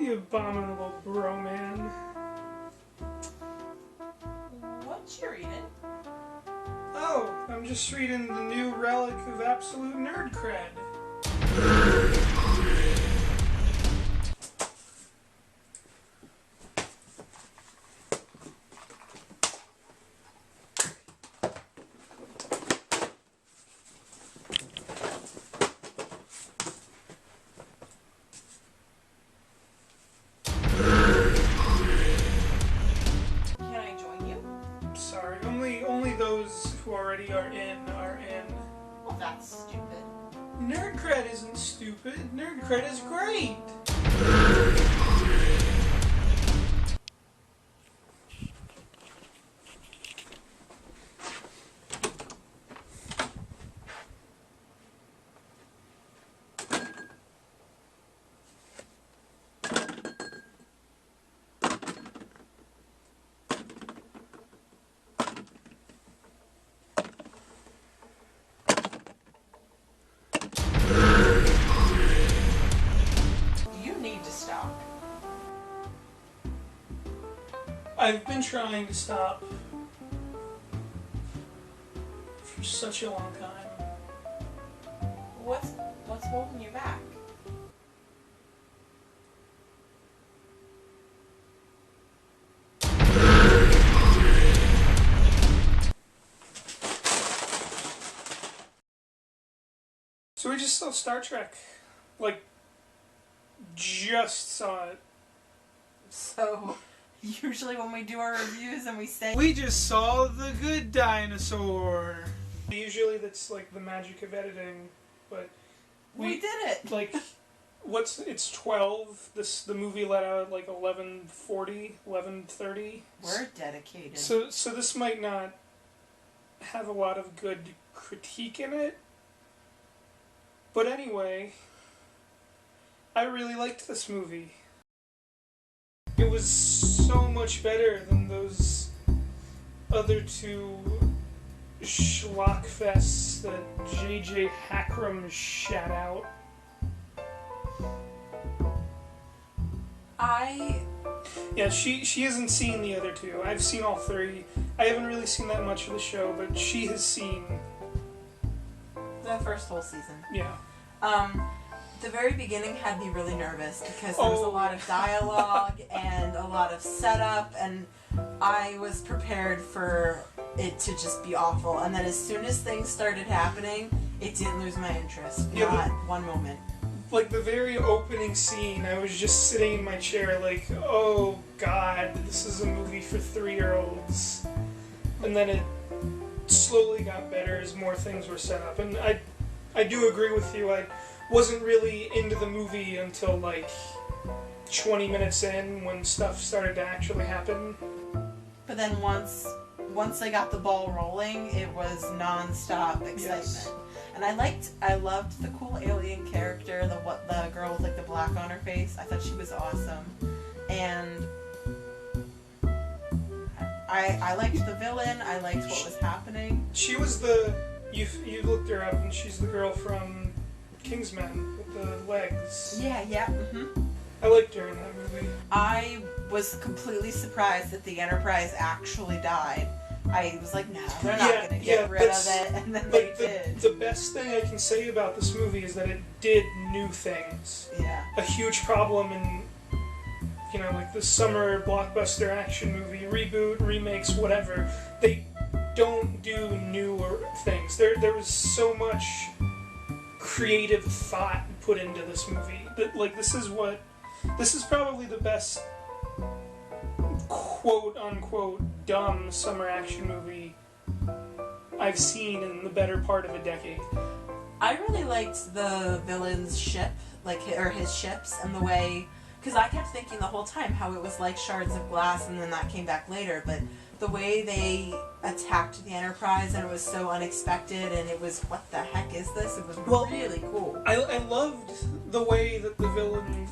You abominable bro-man. What you reading? Oh, I'm just reading the new relic of absolute nerd cred. Sorry, only those who already are in are in. Well, that's stupid. Nerd cred isn't stupid. Nerd cred is great. I've been trying to stop for such a long time. What's holding you back? So we just saw Star Trek. Like, just saw it. So, usually when we do our reviews and we say, we just saw The Good Dinosaur. Usually that's like the magic of editing, but we did it! Like, it's 12. The movie let out at like 11:40, 11:30. We're dedicated. So this might not have a lot of good critique in it. But anyway, I really liked this movie. It was so much better than those other two schlockfests that J.J. Abrams shat out. Yeah, she hasn't seen the other two. I've seen all three. I haven't really seen that much of the show, but she has seen the first whole season. Yeah. The very beginning had me really nervous because there was a lot of dialogue and a lot of setup, and I was prepared for it to just be awful. And then as soon as things started happening, it didn't lose my interest. Not one moment. Like the very opening scene, I was just sitting in my chair like, oh god, this is a movie for 3-year-olds. And then it slowly got better as more things were set up. And I do agree with you. I wasn't really into the movie until like 20 minutes in when stuff started to actually happen. But then once they got the ball rolling, it was non-stop excitement. Yes. And I loved the cool alien character, the girl with like the black on her face. I thought she was awesome. And I liked the villain. I liked what was happening. She was you looked her up, and she's the girl from Kingsman with the legs. Yeah. Mm-hmm. I liked her in that movie. I was completely surprised that the Enterprise actually died. I was like, no, they're not going to get rid of it, and then they did. The best thing I can say about this movie is that it did new things. Yeah. A huge problem in, like the summer blockbuster action movie, reboot, remakes, whatever, they don't do newer things. There was so much creative thought put into this movie. That, this is probably the best quote-unquote dumb summer action movie I've seen in the better part of a decade. I really liked the villain's ship, his ships, and the way, because I kept thinking the whole time how it was like shards of glass, and then that came back later, but the way they attacked the Enterprise, and it was so unexpected, and it was, what the heck is this? It was really cool. I loved the way that the villain...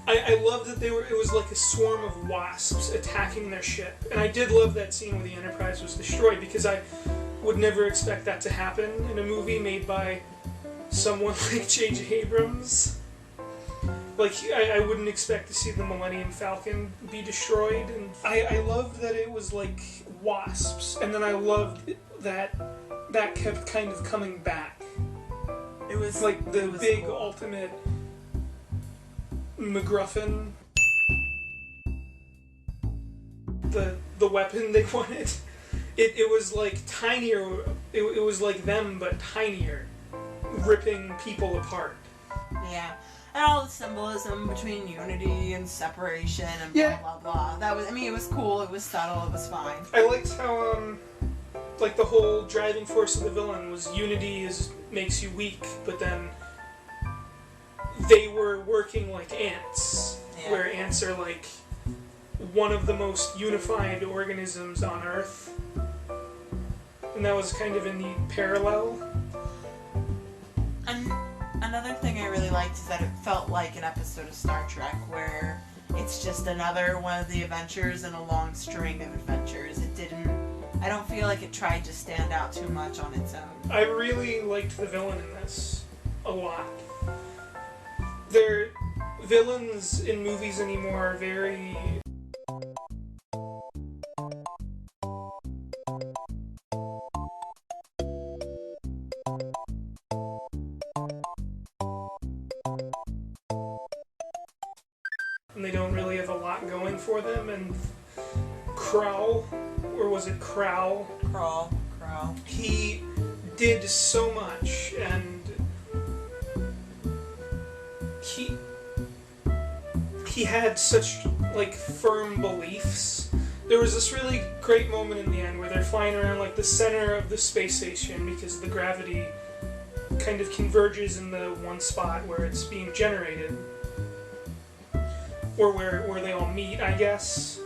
I loved that it was like a swarm of wasps attacking their ship. And I did love that scene where the Enterprise was destroyed, because I would never expect that to happen in a movie made by someone like J.J. Abrams. Like, I wouldn't expect to see the Millennium Falcon be destroyed. And I loved that it was, like, wasps. And then I loved that kept kind of coming back. It was like the big cool. ultimate MacGuffin. The weapon they wanted. It was like tinier. It was like them, but tinier. Ripping people apart. Yeah. And all the symbolism between unity and separation and blah blah blah. That was, I mean, it was cool, it was subtle, it was fine. I liked how, like the whole driving force of the villain was unity makes you weak, but then they were working like ants, where ants are like one of the most unified organisms on Earth. And that was kind of a neat parallel. And another thing I really liked is that it felt like an episode of Star Trek where it's just another one of the adventures in a long string of adventures. I don't feel like it tried to stand out too much on its own. I really liked the villain in this a lot. Villains in movies anymore are very... and they don't really have a lot going for them, and Crow, or was it Crow? Crow. He did so much, and he had such, like, firm beliefs. There was this really great moment in the end where they're flying around, like, the center of the space station because the gravity kind of converges in the one spot where it's being generated. Or where they all meet, I guess.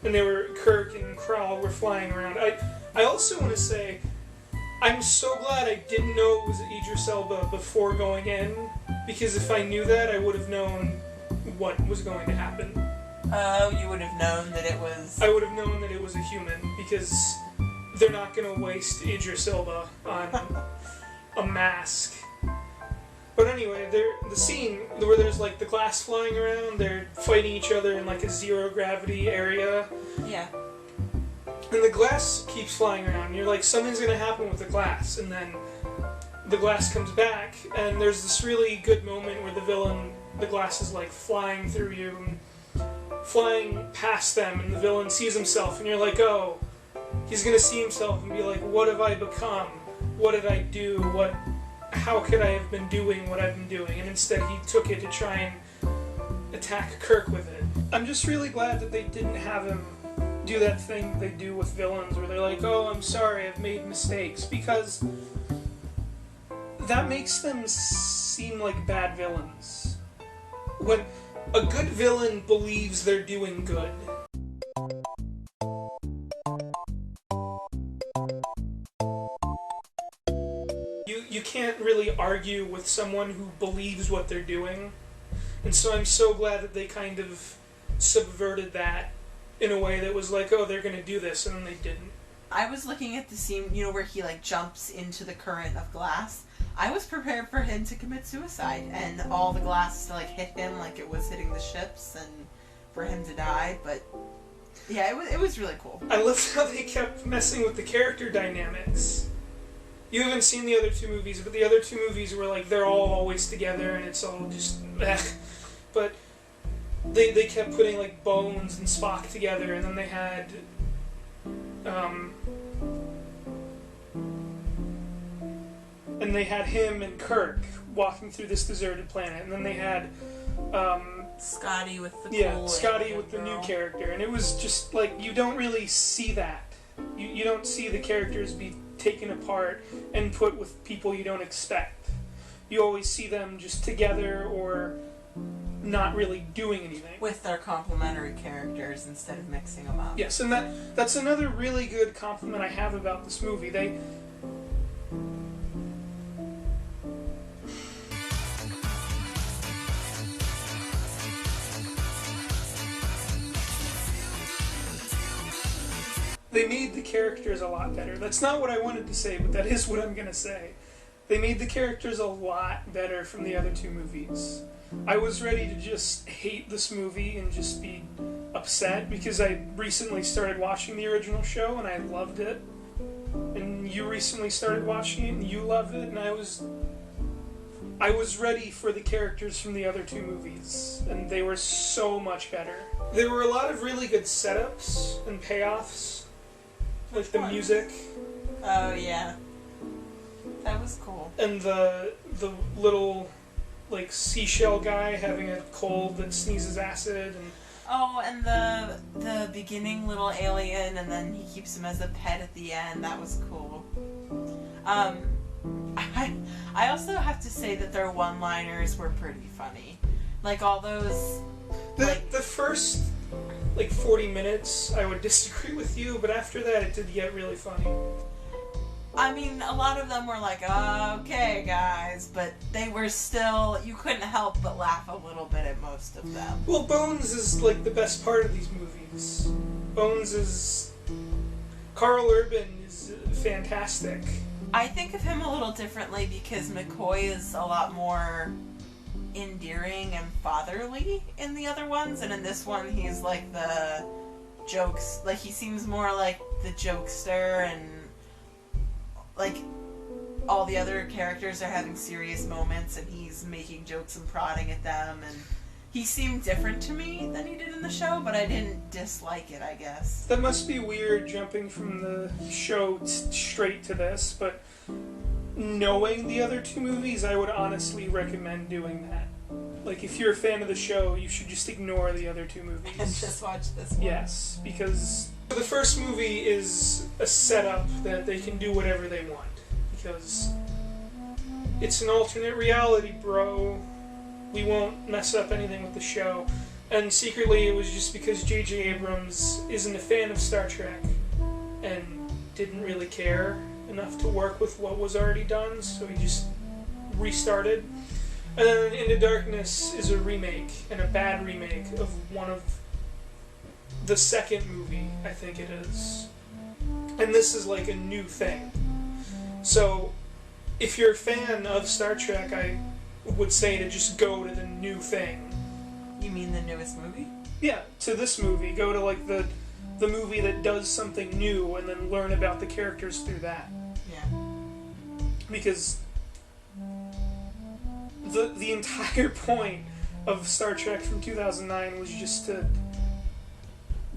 And Kirk and Krall were flying around. I also want to say, I'm so glad I didn't know it was Idris Elba before going in, because if I knew that, I would have known what was going to happen. Oh, you would have known that it was... I would have known that it was a human, because they're not going to waste Idris Elba on a mask. But anyway, the scene where there's like the glass flying around, they're fighting each other in like a zero-gravity area. Yeah. And the glass keeps flying around, and you're like, something's going to happen with the glass. And then the glass comes back, and there's this really good moment where the glass is like flying through you, and flying past them, and the villain sees himself, and you're like, oh, he's going to see himself and be like, what have I become? What did I do? How could I have been doing what I've been doing? And instead he took it to try and attack Kirk with it. I'm just really glad that they didn't have him do that thing they do with villains where they're like, oh, I'm sorry, I've made mistakes, because that makes them seem like bad villains. When a good villain believes they're doing good. You can't really argue with someone who believes what they're doing. And so I'm so glad that they kind of subverted that in a way that was like, oh, they're going to do this, and then they didn't. I was looking at the scene, where he, like, jumps into the current of glass. I was prepared for him to commit suicide, and all the glass to, like, hit him like it was hitting the ships, and for him to die, but... yeah, it was really cool. I loved how they kept messing with the character dynamics. You haven't seen the other two movies, but the other two movies were like, they're all always together, and it's all just... But they kept putting, like, Bones and Spock together, and then they had... and they had him and Kirk walking through this deserted planet, and then they had... Scotty with the yeah, Scotty with the new character, and it was just, like, you don't really see that. You don't see the characters be taken apart and put with people you don't expect. You always see them just together or not really doing anything. With their complementary characters instead of mixing them up. Yes, and that's another really good compliment I have about this movie. They made the characters a lot better. That's not what I wanted to say, but that is what I'm going to say. They made the characters a lot better from the other two movies. I was ready to just hate this movie and just be upset because I recently started watching the original show and I loved it. And you recently started watching it and you loved it, and I was ready for the characters from the other two movies, and they were so much better. There were a lot of really good setups and payoffs, like the music. Oh yeah, that was cool. And the little like seashell guy having a cold that sneezes acid and. Oh, and the beginning little alien, and then he keeps him as a pet at the end. That was cool. I also have to say that their one-liners were pretty funny. Like all those. The first 40 minutes, I would disagree with you, but after that, it did get really funny. I mean, a lot of them were like, okay, guys, but they were still, you couldn't help but laugh a little bit at most of them. Well, Bones is, like, the best part of these movies. Bones is... Carl Urban is fantastic. I think of him a little differently because McCoy is a lot more endearing and fatherly in the other ones, and in this one, he's, like, the jokes, like, he seems more like the jokester, and like, all the other characters are having serious moments and he's making jokes and prodding at them, and he seemed different to me than he did in the show, but I didn't dislike it, I guess. That must be weird jumping from the show straight to this, but knowing the other two movies, I would honestly recommend doing that. Like, if you're a fan of the show, you should just ignore the other two movies. And just watch this one. Yes, because the first movie is a setup that they can do whatever they want. Because it's an alternate reality, bro. We won't mess up anything with the show. And secretly, it was just because J.J. Abrams isn't a fan of Star Trek and didn't really care enough to work with what was already done, so he just restarted. And then Into Darkness is a remake, and a bad remake, of one of the second movie, I think it is. And this is like a new thing. So, if you're a fan of Star Trek, I would say to just go to the new thing. You mean the newest movie? Yeah, to this movie. Go to like the movie that does something new and then learn about the characters through that. Yeah. Because the entire point of Star Trek from 2009 was just to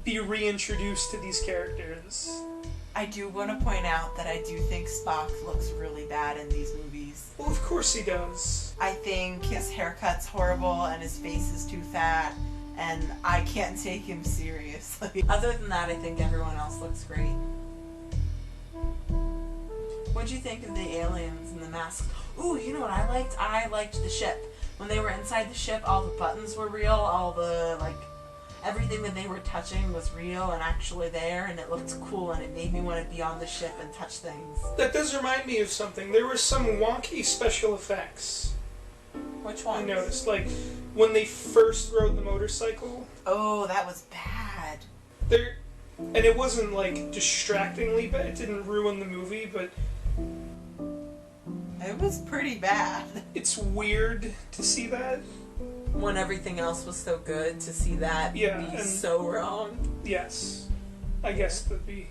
be reintroduced to these characters. I do want to point out that I do think Spock looks really bad in these movies. Well, of course he does. I think his haircut's horrible and his face is too fat, and I can't take him seriously. Other than that, I think everyone else looks great. What'd you think of the aliens and the masks? Ooh, you know what I liked? I liked the ship. When they were inside the ship, all the buttons were real, all the, everything that they were touching was real and actually there, and it looked cool, and it made me want to be on the ship and touch things. That does remind me of something. There were some wonky special effects. Which one? I noticed, when they first rode the motorcycle. Oh, that was bad. And it wasn't, distractingly bad. It didn't ruin the movie, but it was pretty bad. It's weird to see that. When everything else was so good, to see that be so wrong. Yes. I guess that'd be...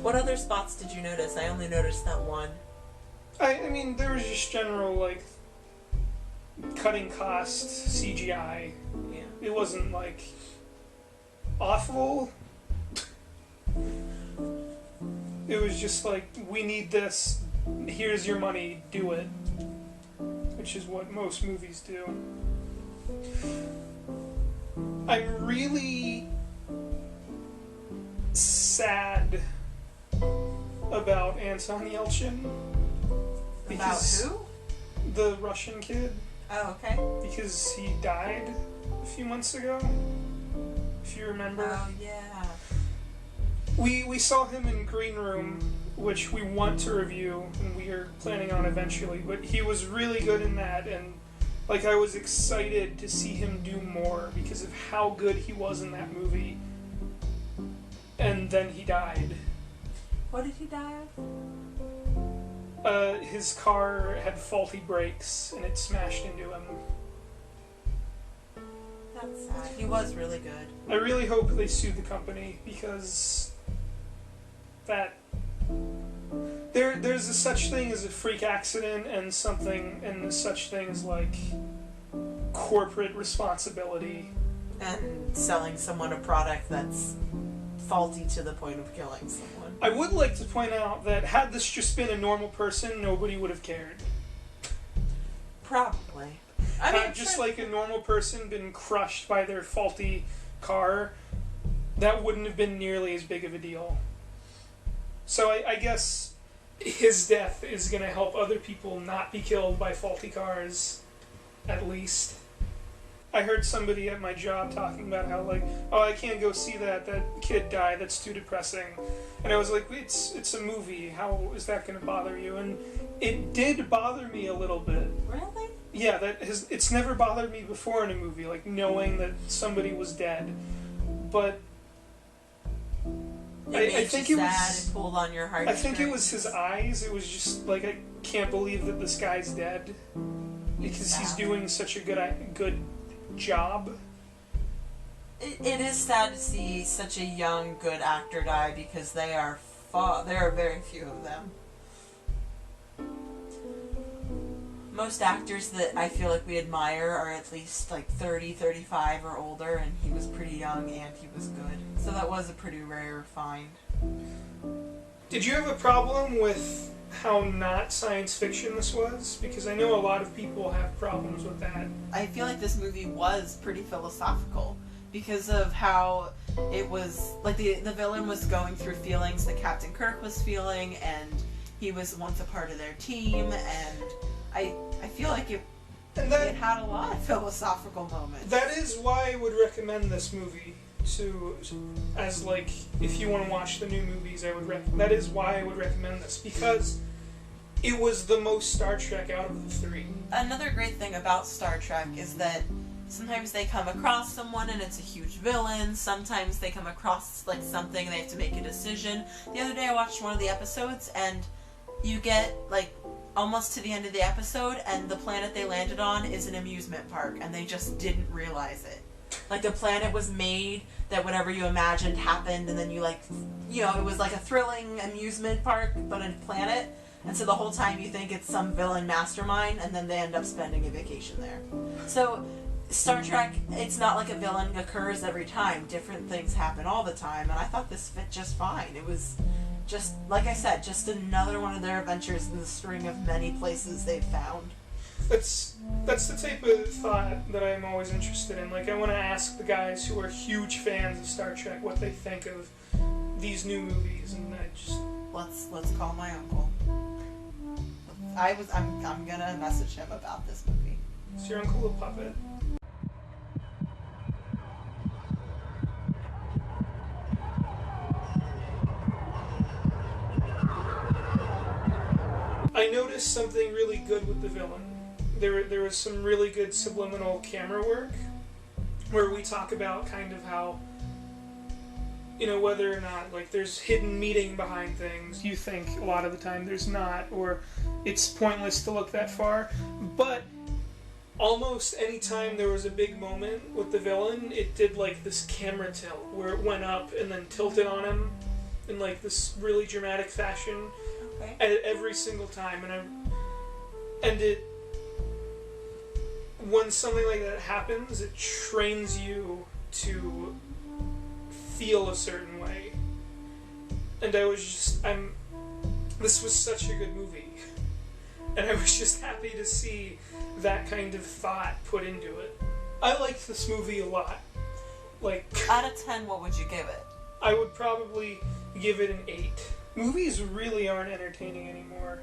What other spots did you notice? I only noticed that one. I mean, there was just general, cutting cost CGI. Yeah. It wasn't, awful. It was just we need this, here's your money, do it. Which is what most movies do. I'm really sad about Anton Yelchin. About who? The Russian kid. Oh, okay. Because he died a few months ago, if you remember. Oh, yeah. We saw him in Green Room, which we want to review, and we are planning on eventually, but he was really good in that, and I was excited to see him do more because of how good he was in that movie. And then he died. What did he die of? His car had faulty brakes, and it smashed into him. That's sad. He was really good. I really hope they sue the company, because there's a such thing as a freak accident and such things like corporate responsibility. And selling someone a product that's faulty to the point of killing someone. I would like to point out that had this just been a normal person, nobody would have cared. Probably. Had just like a normal person been crushed by their faulty car, that wouldn't have been nearly as big of a deal. So I guess his death is going to help other people not be killed by faulty cars, at least. I heard somebody at my job talking about how, like, oh, I can't go see that kid died, that's too depressing. And I was like, it's a movie, how is that going to bother you? And it did bother me a little bit. Really? Yeah, it's never bothered me before in a movie, like, knowing that somebody was dead. But I think it was... It pulled on your heart. I think it was his eyes. It was just, like, I can't believe that this guy's dead. Because he's doing such a good job. It is sad to see such a young, good actor die, because there are very few of them. Most actors that I feel like we admire are at least like 30, 35 or older, and he was pretty young and he was good. So that was a pretty rare find. Did you have a problem with how not science fiction this was? Because I know a lot of people have problems with that. I feel like this movie was pretty philosophical because of how it was, like, the villain was going through feelings that Captain Kirk was feeling, and he was once a part of their team, and I feel like it had a lot of philosophical moments. That is why I would recommend this movie as, like, if you want to watch the new movies, that is why I would recommend this, because it was the most Star Trek out of the three. Another great thing about Star Trek is that sometimes they come across someone and it's a huge villain, sometimes they come across, like, something and they have to make a decision. The other day I watched one of the episodes, and you get, like, almost to the end of the episode, and the planet they landed on is an amusement park, and they just didn't realize it. Like, the planet was made that whatever you imagined happened, and then you, like, you know, it was like a thrilling amusement park, but a planet, and so the whole time you think it's some villain mastermind, and then they end up spending a vacation there. So, Star Trek, it's not like a villain occurs every time. Different things happen all the time, and I thought this fit just fine. It was just, like I said, just another one of their adventures in the string of many places they've found. That's the type of thought that I'm always interested in. Like, I want to ask the guys who are huge fans of Star Trek what they think of these new movies, and I just... Let's call my uncle. I'm gonna message him about this movie. Is your uncle a puppet? I noticed something really good with the villain. There was some really good subliminal camera work where we talk about kind of how, you know, whether or not, like, there's hidden meaning behind things. You think a lot of the time there's not, or it's pointless to look that far. But almost any time there was a big moment with the villain, it did, like, this camera tilt where it went up and then tilted on him in, like, this really dramatic fashion. Okay. Every single time, when something like that happens, it trains you to feel a certain way. And this was such a good movie, and I was just happy to see that kind of thought put into it. I liked this movie a lot. Like, out of 10, what would you give it? I would probably give it an 8. Movies really aren't entertaining anymore.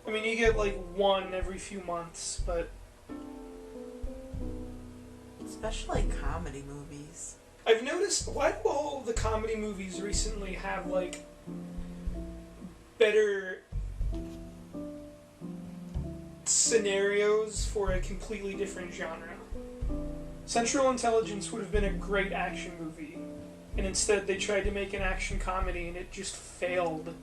I mean, you get like one every few months, but... Especially comedy movies. I've noticed, why do all the comedy movies recently have, like, better scenarios for a completely different genre? Central Intelligence would have been a great action movie, and instead they tried to make an action comedy and it just failed.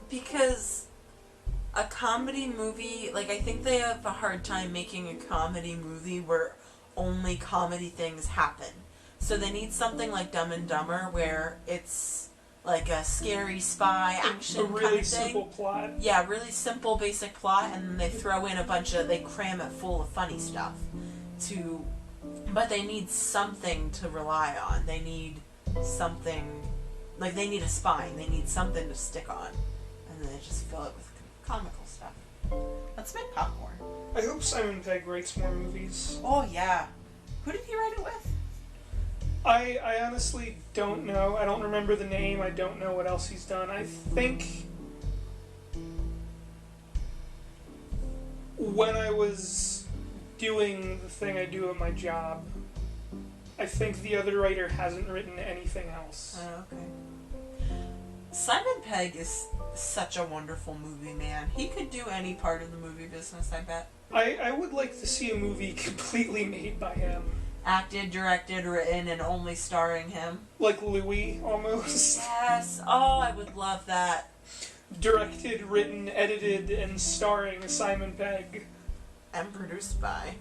Because A comedy movie, like, I think they have a hard time making a comedy movie where only comedy things happen. So they need something like Dumb and Dumber where it's like a scary spy action a really kind of thing. simple plot. Yeah, really simple basic plot, and then they throw in they cram it full of funny stuff but they need something to rely on. They need something, like they need a spine. They need something to stick on, and then they just fill it with comical stuff. Let's make popcorn. I hope Simon Pegg writes more movies. Oh yeah. Who did he write it with? I honestly don't know. I don't remember the name. I don't know what else he's done. I think when I was doing the thing I do at my job, I think the other writer hasn't written anything else. Oh, okay. Simon Pegg is such a wonderful movie man. He could do any part of the movie business, I bet. I would like to see a movie completely made by him. Acted, directed, written, and only starring him. Like Louis, almost. Yes. Oh, I would love that. Directed, written, edited, and starring Simon Pegg. And produced by...